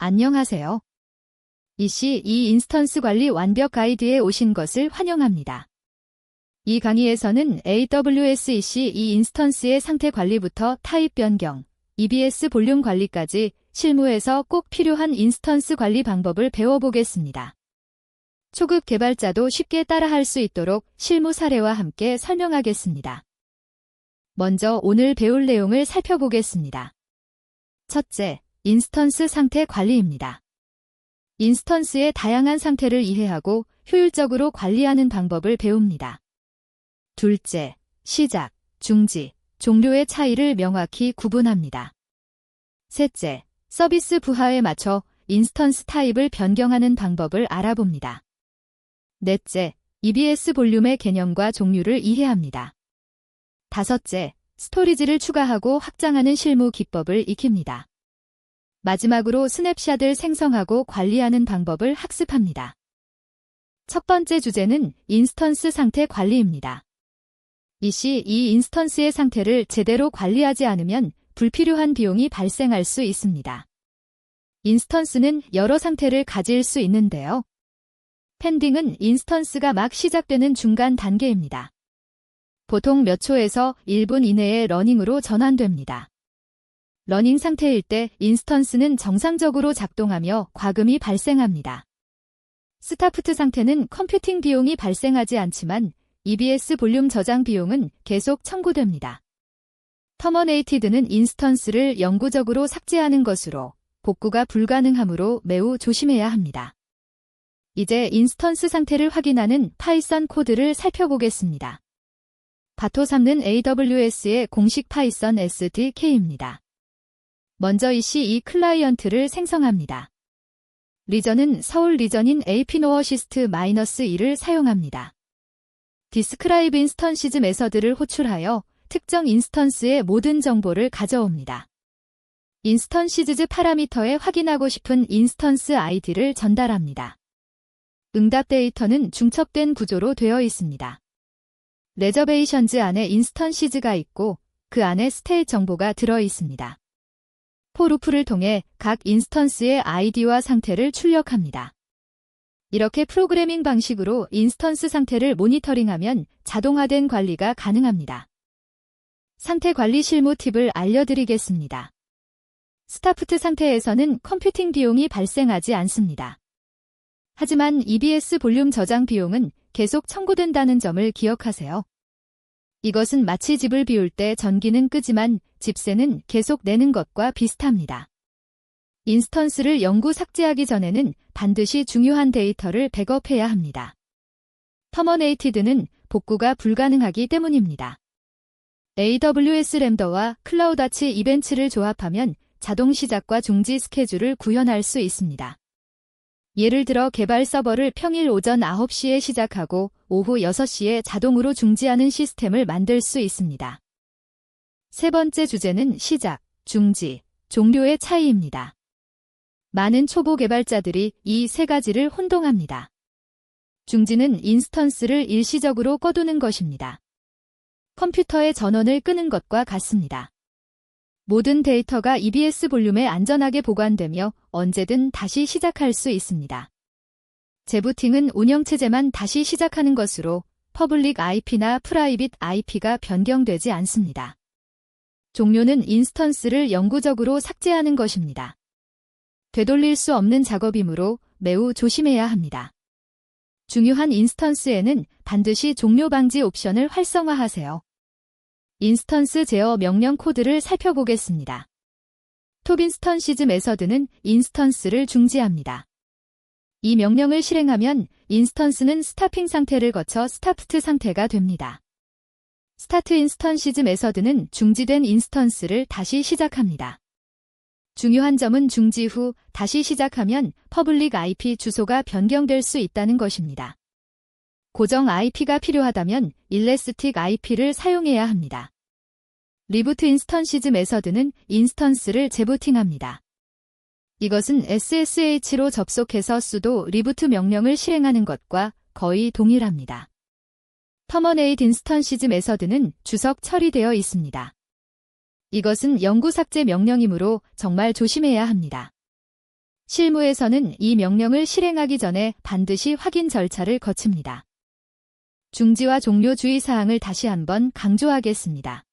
안녕하세요. EC2 인스턴스 관리 완벽 가이드에 오신 것을 환영합니다. 이 강의에서는 AWS EC2 인스턴스의 상태 관리부터 타입 변경, EBS 볼륨 관리까지 실무에서 꼭 필요한 인스턴스 관리 방법을 배워보겠습니다. 초급 개발자도 쉽게 따라할 수 있도록 실무 사례와 함께 설명하겠습니다. 먼저 오늘 배울 내용을 살펴보겠습니다. 첫째, 인스턴스 상태 관리입니다. 인스턴스의 다양한 상태를 이해하고 효율적으로 관리하는 방법을 배웁니다. 둘째, 시작, 중지, 종료의 차이를 명확히 구분합니다. 셋째, 서비스 부하에 맞춰 인스턴스 타입을 변경하는 방법을 알아봅니다. 넷째, EBS 볼륨의 개념과 종류를 이해합니다. 다섯째, 스토리지를 추가하고 확장하는 실무 기법을 익힙니다. 마지막으로 스냅샷을 생성하고 관리하는 방법을 학습합니다. 첫 번째 주제는 인스턴스 상태 관리입니다. EC2 인스턴스의 상태를 제대로 관리하지 않으면 불필요한 비용이 발생할 수 있습니다. 인스턴스는 여러 상태를 가질 수 있는데요. 펜딩은 인스턴스가 막 시작되는 중간 단계입니다. 보통 몇 초에서 1분 이내에 러닝으로 전환됩니다. 러닝 상태일 때 인스턴스는 정상적으로 작동하며 과금이 발생합니다. 스타프트 상태는 컴퓨팅 비용이 발생하지 않지만 EBS 볼륨 저장 비용은 계속 청구됩니다. 터머네이티드는 인스턴스를 영구적으로 삭제하는 것으로 복구가 불가능하므로 매우 조심해야 합니다. 이제 인스턴스 상태를 확인하는 파이썬 코드를 살펴보겠습니다. 바토 3는 AWS의 공식 파이썬 SDK입니다. 먼저 EC2 클라이언트를 생성합니다. 리전은 서울 리전인 apnoassist-2를 사용합니다. 디스크라이브 인스턴시즈 메서드를 호출하여 특정 인스턴스의 모든 정보를 가져옵니다. 인스턴시즈 파라미터에 확인하고 싶은 인스턴스 아이디를 전달합니다. 응답 데이터는 중첩된 구조로 되어 있습니다. 레저베이션즈 안에 인스턴시즈가 있고 그 안에 스테이트 정보가 들어 있습니다. 포루프를 통해 각 인스턴스의 아이디와 상태를 출력합니다. 이렇게 프로그래밍 방식으로 인스턴스 상태를 모니터링하면 자동화된 관리가 가능합니다. 상태 관리 실무 팁을 알려드리겠습니다. 스타프트 상태에서는 컴퓨팅 비용이 발생하지 않습니다. 하지만 EBS 볼륨 저장 비용은 계속 청구된다는 점을 기억하세요. 이것은 마치 집을 비울 때 전기는 끄지만 집세는 계속 내는 것과 비슷합니다. 인스턴스를 영구 삭제하기 전에는 반드시 중요한 데이터를 백업해야 합니다. 터머네이티드는 복구가 불가능하기 때문입니다. AWS 램더와 클라우드아치 이벤트를 조합하면 자동 시작과 중지 스케줄을 구현할 수 있습니다. 예를 들어 개발 서버를 평일 오전 9시에 시작하고 오후 6시에 자동으로 중지하는 시스템을 만들 수 있습니다. 세 번째 주제는 시작, 중지, 종료의 차이입니다. 많은 초보 개발자들이 이 세 가지를 혼동합니다. 중지는 인스턴스를 일시적으로 꺼두는 것입니다. 컴퓨터의 전원을 끄는 것과 같습니다. 모든 데이터가 EBS 볼륨에 안전하게 보관되며 언제든 다시 시작할 수 있습니다. 재부팅은 운영체제만 다시 시작하는 것으로 퍼블릭 IP나 프라이빗 IP가 변경되지 않습니다. 종료는 인스턴스를 영구적으로 삭제하는 것입니다. 되돌릴 수 없는 작업이므로 매우 조심해야 합니다. 중요한 인스턴스에는 반드시 종료 방지 옵션을 활성화하세요. 인스턴스 제어 명령 코드를 살펴보겠습니다. 톱 인스턴시즈 메서드는 인스턴스를 중지합니다. 이 명령을 실행하면 인스턴스는 스타핑 상태를 거쳐 스타프트 상태가 됩니다. 스타트 인스턴시즈 메서드는 중지된 인스턴스를 다시 시작합니다. 중요한 점은 중지 후 다시 시작하면 퍼블릭 IP 주소가 변경될 수 있다는 것입니다. 고정 IP가 필요하다면 일레스틱 IP를 사용해야 합니다. 리부트 인스턴시즈 메서드는 인스턴스를 재부팅합니다. 이것은 SSH로 접속해서 sudo 리부트 명령을 실행하는 것과 거의 동일합니다. 터머네이트 인스턴시즈 메서드는 주석 처리되어 있습니다. 이것은 영구 삭제 명령이므로 정말 조심해야 합니다. 실무에서는 이 명령을 실행하기 전에 반드시 확인 절차를 거칩니다. 중지와 종료 주의사항을 다시 한번 강조하겠습니다.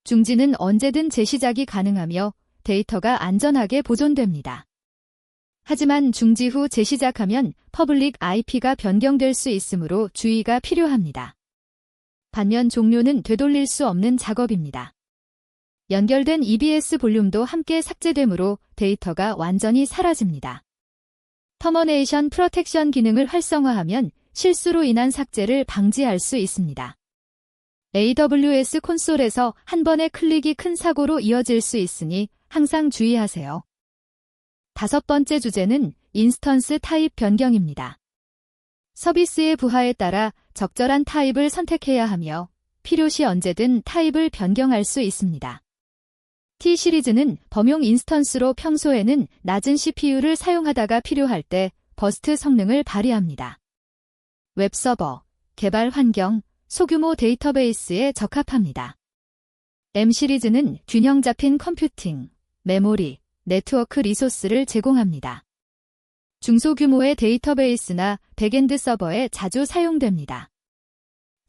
중지는 언제든 재시작이 가능하며 데이터가 안전하게 보존됩니다. 하지만 중지 후 재시작하면 퍼블릭 IP가 변경될 수 있으므로 주의가 필요합니다. 반면 종료는 되돌릴 수 없는 작업입니다. 연결된 EBS 볼륨도 함께 삭제되므로 데이터가 완전히 사라집니다. 터미네이션 프로텍션 기능을 활성화하면 실수로 인한 삭제를 방지할 수 있습니다. AWS 콘솔에서 한 번의 클릭이 큰 사고로 이어질 수 있으니 항상 주의하세요. 5번째 주제는 인스턴스 타입 변경입니다. 서비스의 부하에 따라 적절한 타입을 선택해야 하며 필요시 언제든 타입을 변경할 수 있습니다. T-시리즈는 범용 인스턴스로 평소에는 낮은 CPU를 사용하다가 필요할 때 버스트 성능을 발휘합니다. 웹서버, 개발 환경, 소규모 데이터베이스에 적합합니다. M-시리즈는 균형 잡힌 컴퓨팅, 메모리, 네트워크 리소스를 제공합니다. 중소규모의 데이터베이스나 백엔드 서버에 자주 사용됩니다.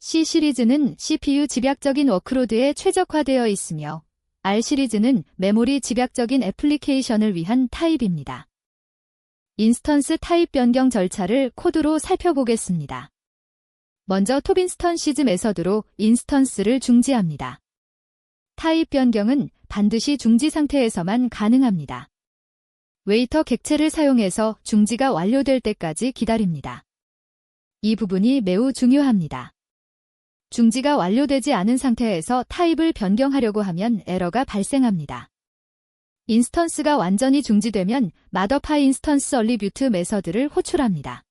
C-시리즈는 CPU 집약적인 워크로드에 최적화되어 있으며 R-시리즈는 메모리 집약적인 애플리케이션을 위한 타입입니다. 인스턴스 타입 변경 절차를 코드로 살펴보겠습니다. 먼저 톱인스턴시즈 메서드로 인스턴스를 중지합니다. 타입 변경은 반드시 중지 상태에서만 가능합니다. 웨이터 객체를 사용해서 중지가 완료될 때까지 기다립니다. 이 부분이 매우 중요합니다. 중지가 완료되지 않은 상태에서 타입을 변경하려고 하면 에러가 발생합니다. 인스턴스가 완전히 중지되면 마더파이 인스턴스 얼리뷰트 메서드를 호출합니다.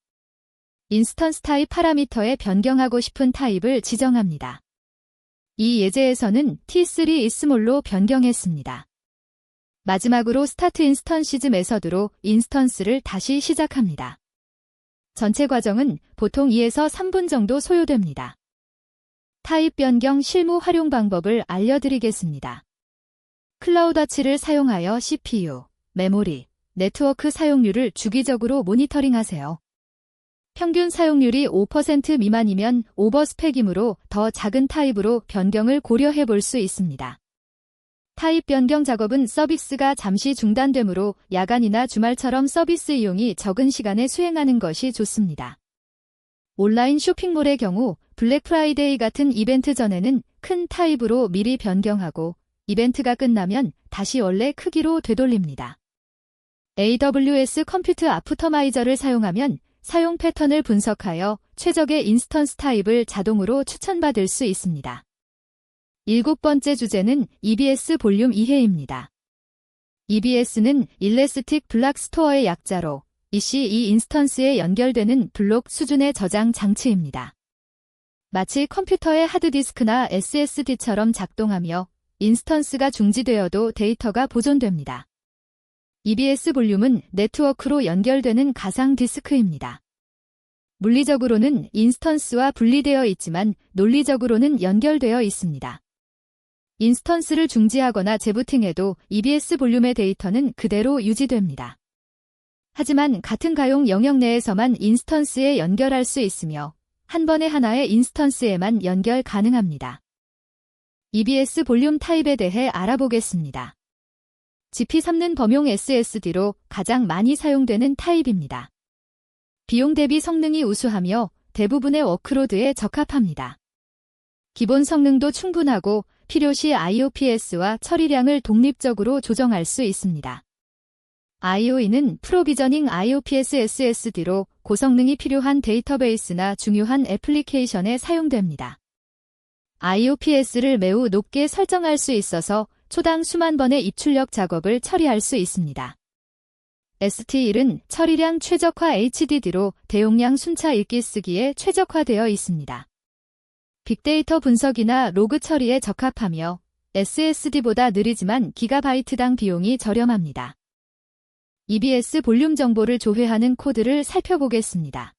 인스턴스 타입 파라미터에 변경하고 싶은 타입을 지정합니다. 이 예제에서는 T3 ismall로 변경했습니다. 마지막으로 스타트 인스턴시즈 메서드로 인스턴스를 다시 시작합니다. 전체 과정은 보통 2에서 3분 정도 소요됩니다. 타입 변경 실무 활용 방법을 알려드리겠습니다. 클라우드워치를 사용하여 CPU, 메모리, 네트워크 사용률을 주기적으로 모니터링하세요. 평균 사용률이 5% 미만이면 오버스펙이므로 더 작은 타입으로 변경을 고려해 볼 수 있습니다. 타입 변경 작업은 서비스가 잠시 중단되므로 야간이나 주말처럼 서비스 이용이 적은 시간에 수행하는 것이 좋습니다. 온라인 쇼핑몰의 경우 블랙 프라이데이 같은 이벤트 전에는 큰 타입으로 미리 변경하고 이벤트가 끝나면 다시 원래 크기로 되돌립니다. AWS 컴퓨트 아프터마이저를 사용하면 사용 패턴을 분석하여 최적의 인스턴스 타입을 자동으로 추천받을 수 있습니다. 7번째 주제는 EBS 볼륨 이해입니다. EBS는 일레스틱 블락 스토어의 약자로 EC2 인스턴스에 연결되는 블록 수준의 저장 장치입니다. 마치 컴퓨터의 하드디스크나 SSD처럼 작동하며 인스턴스가 중지되어도 데이터가 보존됩니다. EBS 볼륨은 네트워크로 연결되는 가상 디스크입니다. 물리적으로는 인스턴스와 분리되어 있지만 논리적으로는 연결되어 있습니다. 인스턴스를 중지하거나 재부팅해도 EBS 볼륨의 데이터는 그대로 유지됩니다. 하지만 같은 가용 영역 내에서만 인스턴스에 연결할 수 있으며 한 번에 하나의 인스턴스에만 연결 가능합니다. EBS 볼륨 타입에 대해 알아보겠습니다. GP3는 범용 SSD로 가장 많이 사용되는 타입입니다. 비용 대비 성능이 우수하며 대부분의 워크로드에 적합합니다. 기본 성능도 충분하고 필요시 IOPS와 처리량을 독립적으로 조정할 수 있습니다. IOE는 프로비저닝 IOPS SSD로 고성능이 필요한 데이터베이스나 중요한 애플리케이션에 사용됩니다. IOPS를 매우 높게 설정할 수 있어서 초당 수만 번의 입출력 작업을 처리할 수 있습니다. ST1은 처리량 최적화 HDD로 대용량 순차 읽기 쓰기에 최적화되어 있습니다. 빅데이터 분석이나 로그 처리에 적합하며 SSD보다 느리지만 기가바이트당 비용이 저렴합니다. EBS 볼륨 정보를 조회하는 코드를 살펴보겠습니다.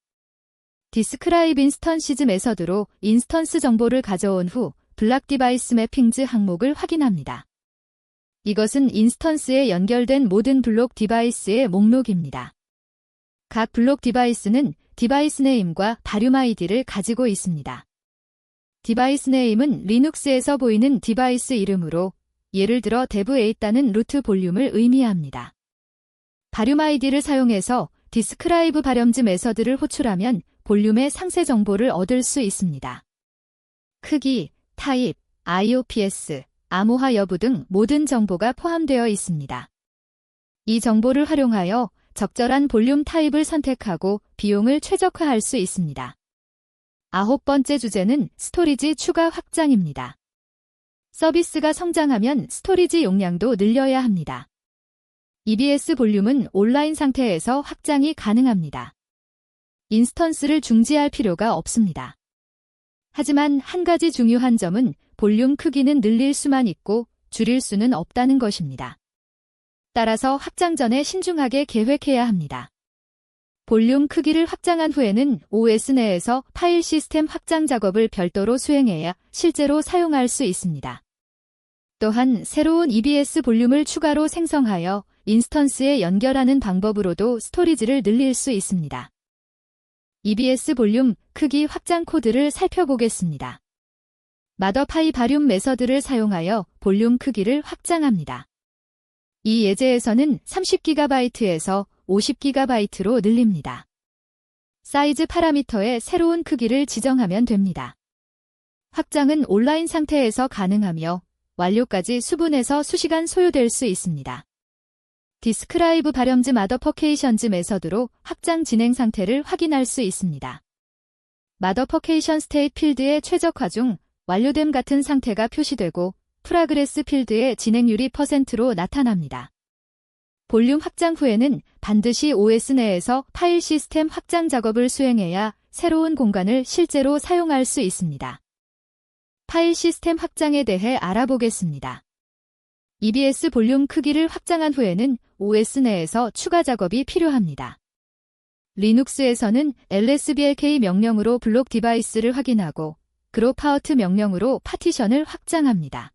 디스크라이브 인스턴시즈 메서드로 인스턴스 정보를 가져온 후 블락 디바이스 매핑즈 항목을 확인합니다. 이것은 인스턴스에 연결된 모든 블록 디바이스의 목록입니다. 각 블록 디바이스는 디바이스 네임과 바륨 아이디를 가지고 있습니다. 디바이스 네임은 리눅스에서 보이는 디바이스 이름으로 예를 들어 dev에 있다는 루트 볼륨을 의미합니다. 바륨 아이디를 사용해서 디스크라이브 발염즈 메서드를 호출하면 볼륨의 상세 정보를 얻을 수 있습니다. 크기, 타입, IOPS, 암호화 여부 등 모든 정보가 포함되어 있습니다. 이 정보를 활용하여 적절한 볼륨 타입을 선택하고 비용을 최적화할 수 있습니다. 9번째 주제는 스토리지 추가 확장입니다. 서비스가 성장하면 스토리지 용량도 늘려야 합니다. EBS 볼륨은 온라인 상태에서 확장이 가능합니다. 인스턴스를 중지할 필요가 없습니다. 하지만 한 가지 중요한 점은 볼륨 크기는 늘릴 수만 있고 줄일 수는 없다는 것입니다. 따라서 확장 전에 신중하게 계획해야 합니다. 볼륨 크기를 확장한 후에는 OS 내에서 파일 시스템 확장 작업을 별도로 수행해야 실제로 사용할 수 있습니다. 또한 새로운 EBS 볼륨을 추가로 생성하여 인스턴스에 연결하는 방법으로도 스토리지를 늘릴 수 있습니다. EBS 볼륨 크기 확장 코드를 살펴보겠습니다. 마더파이 바륨 메서드를 사용하여 볼륨 크기를 확장합니다. 이 예제에서는 30GB에서 50GB로 늘립니다. 사이즈 파라미터의 새로운 크기를 지정하면 됩니다. 확장은 온라인 상태에서 가능하며 완료까지 수분에서 수시간 소요될 수 있습니다. 디스크라이브 발염즈 마더퍼케이션즈 메서드로 확장 진행 상태를 확인할 수 있습니다. 마더퍼케이션 스테이트 필드의 최적화 중 완료됨 같은 상태가 표시되고 프라그레스 필드의 진행률이 %로 나타납니다. 볼륨 확장 후에는 반드시 OS 내에서 파일 시스템 확장 작업을 수행해야 새로운 공간을 실제로 사용할 수 있습니다. 파일 시스템 확장에 대해 알아보겠습니다. EBS 볼륨 크기를 확장한 후에는 OS 내에서 추가 작업이 필요합니다. 리눅스에서는 lsblk 명령으로 블록 디바이스를 확인하고 그룹아웃 명령으로 파티션을 확장합니다.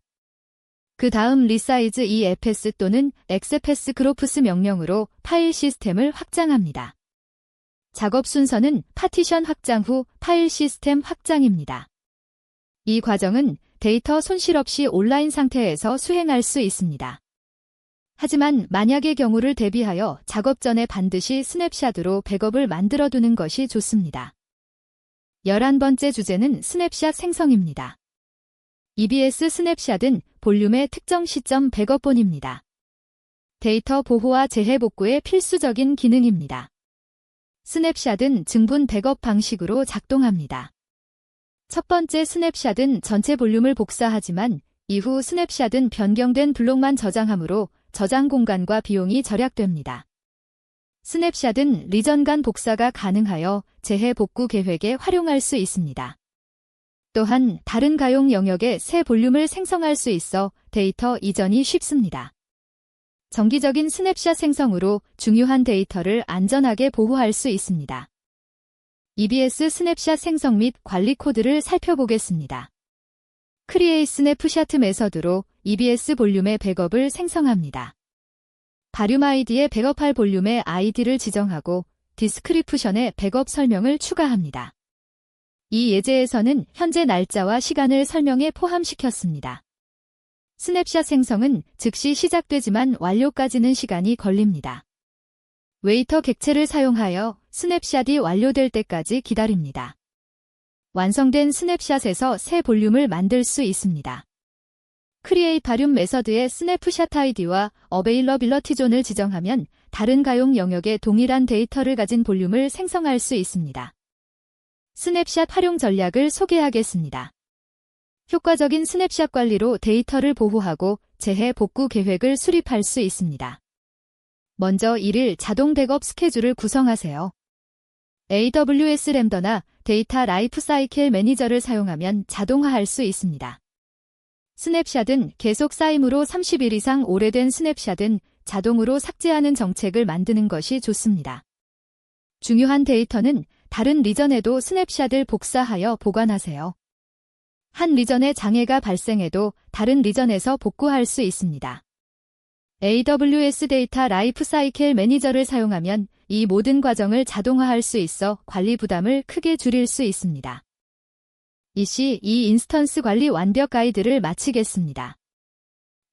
그 다음 리사이즈 EFS 또는 XFS 그룹스 명령으로 파일 시스템을 확장합니다. 작업 순서는 파티션 확장 후 파일 시스템 확장입니다. 이 과정은 데이터 손실 없이 온라인 상태에서 수행할 수 있습니다. 하지만 만약의 경우를 대비하여 작업 전에 반드시 스냅샷으로 백업을 만들어두는 것이 좋습니다. 11번째 주제는 스냅샷 생성입니다. EBS 스냅샷은 볼륨의 특정 시점 백업본입니다. 데이터 보호와 재해 복구의 필수적인 기능입니다. 스냅샷은 증분 백업 방식으로 작동합니다. 첫 번째 스냅샷은 전체 볼륨을 복사하지만 이후 스냅샷은 변경된 블록만 저장하므로 저장 공간과 비용이 절약됩니다. 스냅샷은 리전 간 복사가 가능하여 재해 복구 계획에 활용할 수 있습니다. 또한 다른 가용 영역에 새 볼륨을 생성할 수 있어 데이터 이전이 쉽습니다. 정기적인 스냅샷 생성으로 중요한 데이터를 안전하게 보호할 수 있습니다. EBS 스냅샷 생성 및 관리 코드를 살펴보겠습니다. 크리에이트 스냅샷 메서드로 EBS 볼륨의 백업을 생성합니다. 바륨 아이디에 백업할 볼륨의 아이디를 지정하고 디스크리프션에 백업 설명을 추가합니다. 이 예제에서는 현재 날짜와 시간을 설명에 포함시켰습니다. 스냅샷 생성은 즉시 시작되지만 완료까지는 시간이 걸립니다. 웨이터 객체를 사용하여 스냅샷이 완료될 때까지 기다립니다. 완성된 스냅샷에서 새 볼륨을 만들 수 있습니다. 크리에이트 바륨 메서드의 스냅샷 아이디와 어베일러빌러티 존을 지정하면 다른 가용 영역에 동일한 데이터를 가진 볼륨을 생성할 수 있습니다. 스냅샷 활용 전략을 소개하겠습니다. 효과적인 스냅샷 관리로 데이터를 보호하고 재해 복구 계획을 수립할 수 있습니다. 먼저 1일 자동 백업 스케줄을 구성하세요. AWS 램더나 데이터 라이프 사이클 매니저를 사용하면 자동화할 수 있습니다. 스냅샷은 계속 쌓임으로 30일 이상 오래된 스냅샷은 자동으로 삭제하는 정책을 만드는 것이 좋습니다. 중요한 데이터는 다른 리전에도 스냅샷을 복사하여 보관하세요. 한 리전에 장애가 발생해도 다른 리전에서 복구할 수 있습니다. AWS 데이터 라이프 사이클 매니저를 사용하면 이 모든 과정을 자동화할 수 있어 관리 부담을 크게 줄일 수 있습니다. 이시 이 인스턴스 관리 완벽 가이드를 마치겠습니다.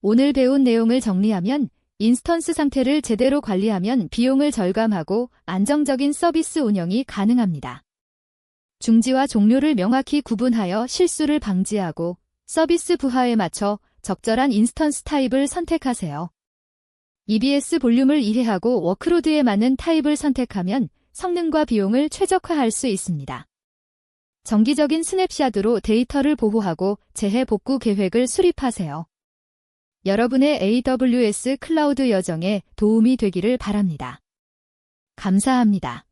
오늘 배운 내용을 정리하면 인스턴스 상태를 제대로 관리하면 비용을 절감하고 안정적인 서비스 운영이 가능합니다. 중지와 종료를 명확히 구분하여 실수를 방지하고 서비스 부하에 맞춰 적절한 인스턴스 타입을 선택하세요. EBS 볼륨을 이해하고 워크로드에 맞는 타입을 선택하면 성능과 비용을 최적화할 수 있습니다. 정기적인 스냅샷으로 데이터를 보호하고 재해 복구 계획을 수립하세요. 여러분의 AWS 클라우드 여정에 도움이 되기를 바랍니다. 감사합니다.